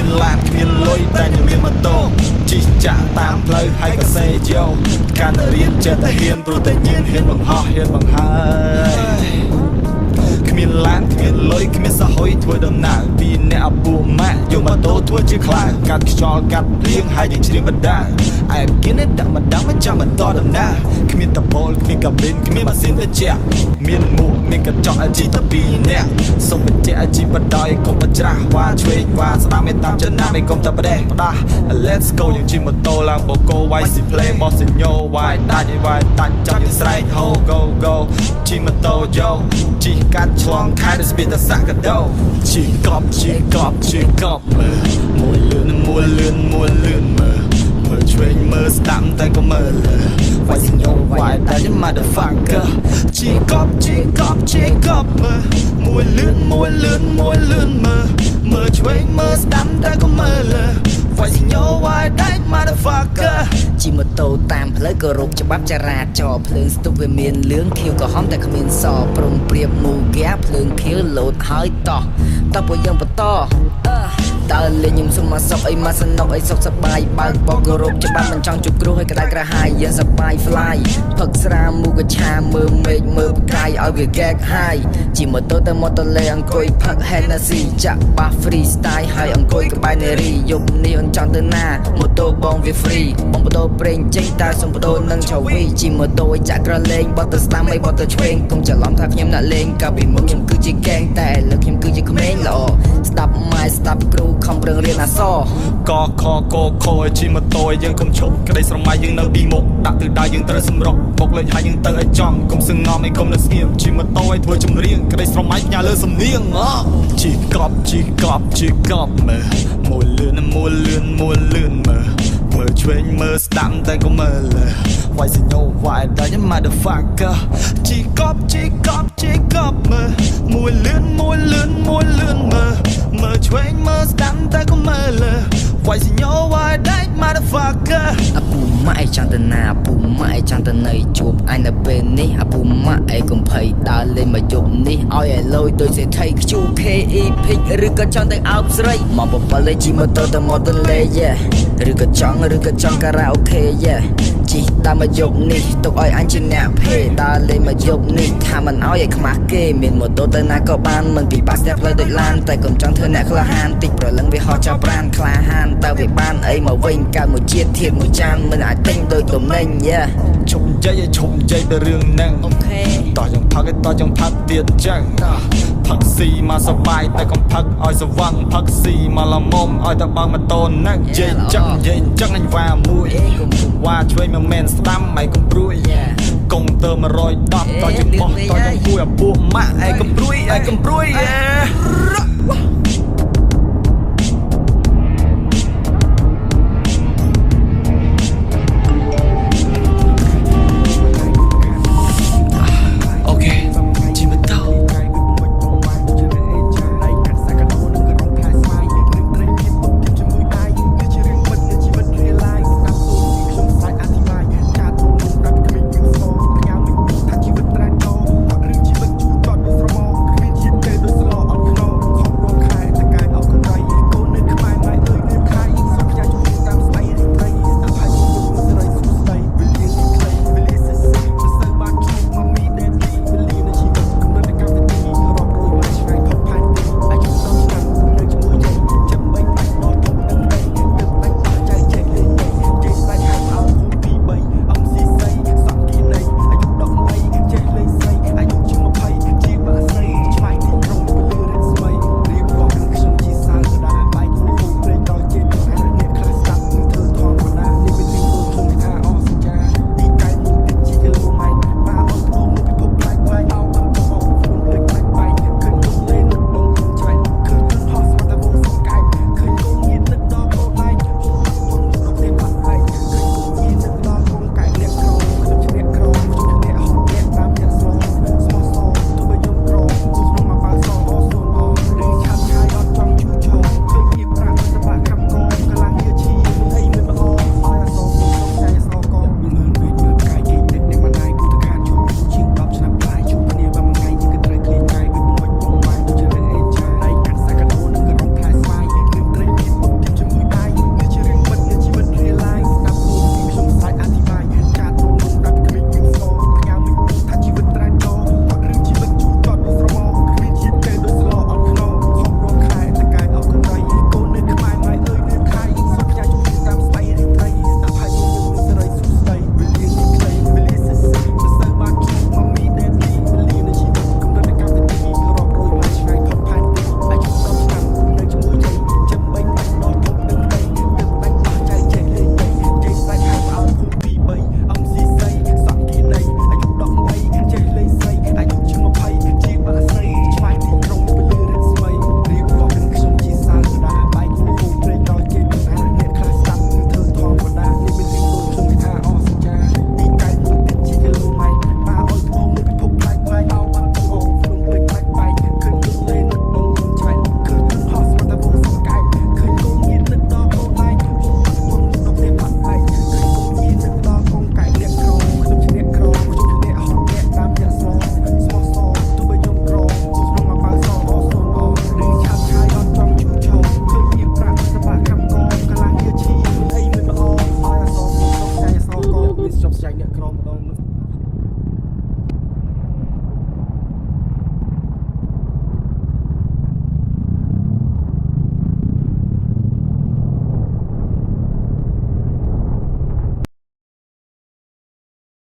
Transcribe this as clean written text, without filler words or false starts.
មានឡានគ្មានលុយតែខ្ញុំមានម៉ូតូជិះចាក់តាមផ្លូវហើយក៏សេយោការទៅរៀនចេះតែហ៊ានព្រោះតែញៀនហ៊ានបង្ហោះហ៊ានបង្ហើយគ្មានឡានគ្មានលុយគ្មានសហុយធ្វើដំណើរពីអ្នកឪពុកម៉ាក់យកម៉ូតូធ្វើជាខ្លាំងកាត់ខ្យល់កាត់ភ្លៀងហើយយើងជ្រៀងបណ្ដាឯគៀនដាក់ម្ដងមិនចាំបន្តដំណើរគ្មានតពលគ្មានកាប៊ីនគ្មានម៉ាស៊ីនត្រជាក់មានមួកមានកញ្ចក់អាជីតែ2នាក់សុំបញ្ជាក់អាជីបដោយកុំបច្រាស់វ៉ាឆ្វេងវ៉ាស្ដាំឯតាមចំណាំឯកុំតែប្រទេសផ្ដាស់ Let's go យើងជិះម៉ូតូឡើងបូកូ YC play បោះសញ្ញោវាយដាច់ឲ្យវាយដាច់ចាប់យើងស្រែក Ho go go ជិះម៉ូតូយោជិះកាត់ឆ្លងខែទៅស្ពីតសាក់កដោជិះកប់ជិះកប់ជិះកប់មើលមួយលឿនមួយលឿនមួយលឿនមើលឆ្វេងមើលស្ដាំតែក៏មើលវាយសញ្ញោវាយដាច់ motherfucker ជិះកប់ជិះកប់ជិះកប់មើលមួយលឿនមួយលឿនមួយលឿនមើលឆ្វេងមើលស្ដាំតែក៏មើលវាយសញ្ញោវាយដាច់ motherfucker ជិះម៉ូតូតាមផ្លូវគោរពច្បាប់ចរាចរណ៍ភ្លើងស្ទុបវាមានលឿងខៀវក្រហមតែគ្មានសព្រមព្រៀបមូហ្គាភ្លើងខៀវលោតហើយតោះពួកយើងបន្តតើលេងខ្ញុំសុំមកសុកអីមកសនុកអីសុខសប្បាយបើកបោកគោរពច្បាប់មិនចង់ជួបគ្រោះឲ្យក្តៅក្រហាយយើងសប្បាយ fly ផឹកស្រាមូកឆាមើលមេឃមើលផ្កាយឲ្យវា gag high ជិះម៉ូតូទៅម៉ូតូលេអង្គុយផឹក Hennessy ចាក់បាស free style ហើយអង្គុយក្បែរនារីយប់នេះអូនចង់ទៅណាម៉ូតូបងវា free បងបដូរប្រេងចេញតើសុំបដូរនឹងឆវីជិះម៉ូតូឲ្យចាក់ក្រលេងបត់ទៅស្ដាំឲ្យបត់ទៅឆ្វេងកុំច្រឡំថាខ្ញុំអ្នកលេងកាលពីមុនខ្ញុំគឺជាហ្គេងតែឥឡូវខ្ញុំគឺជាក្មេងល្អស្ដាប់ម៉ែស្ដាប់គ្រូខំប្រឹងរៀនអក្សរកខកខឲ្យជិះម៉ូតូឲ្យយើងកុំឈប់ក្តីស្រមៃយើងនៅទីមុខដាក់ទិសដៅយើងត្រូវសម្រុកបុកលេខហើយយើងទៅឲ្យចំកុំសឹងងំឯងកុំនៅស្ងៀមជិះម៉ូតូឲ្យធ្វើចម្រៀងក្តីស្រមៃផ្ញើលើសំនៀងជិះកប់ជិះកប់ជិះកប់មើលមួយលឿនមួយលឿនមួយលឿនមើលឆ្វេងមើលស្ដាំតែក៏មើលវាយសញ្ញោវាយដាច់ motherfucker ជិះកប់ជិះកប់ជិះកប់មើលមួយលឿនមួយលឿនមួយលឿនមើលឆ្វេងមើលស្ដាំតែក៏មើលវាយសញ្ញោវាយដាច់ motherfucker ឪពុកម៉ាក់ឯងចង់ទៅណាឪពុកម៉ាក់ឯងចង់ទៅនៅជួបអញនៅពេលនេះឪពុកម៉ាក់ឯងកុំភ័យដើរលេងមកយប់នេះឲ្យឯលយដូចសេដ្ឋីខ្ជូ KE ភិកឬក៏ចង់ទៅអោបស្រីមកបបលលេជិះម៉ូតូទៅម៉ូតូលេឬក៏ចង់ការ៉ាអូខេជិះតាមមកយប់នេះទុកឲ្យអញជាអ្នកភេដើរលេងមកយប់នេះថាមិនឲ្យខ្មាស់គេមានម៉ូតូទៅណាក៏បានមិនពិបាកស្ទះផ្លូវដូចឡានតែកុំចង់ធ្វើអ្នកក្លាហានតិចប្រលឹងវាហោះចាប់ប្រានក្លាហានតើវាបានអីមកវិញកើតមួយជាតិធៀបមួយចានមិនអាចទិញដោយទំនិញឈប់និយាយទៅរឿងហ្នឹងអូខេតោះយើងផឹកតោះយើងផឹកទៀតចឹងផឹកស៊ីមកសបាយតែកុំផឹកឲ្យស្វឹងផឹកស៊ីមកល្មមឲ្យតែបងម៉ូតូហ្នឹងនិយាយចឹងអញវ៉ាមួយវ៉ាឆ្វេងមិនមែនស្ដាំឯងកុំព្រួយកុំទៅ110តោះយើងបោះតោះយើងគួយឲ្យពួកម៉ាក់ឯងកុំព្រួយ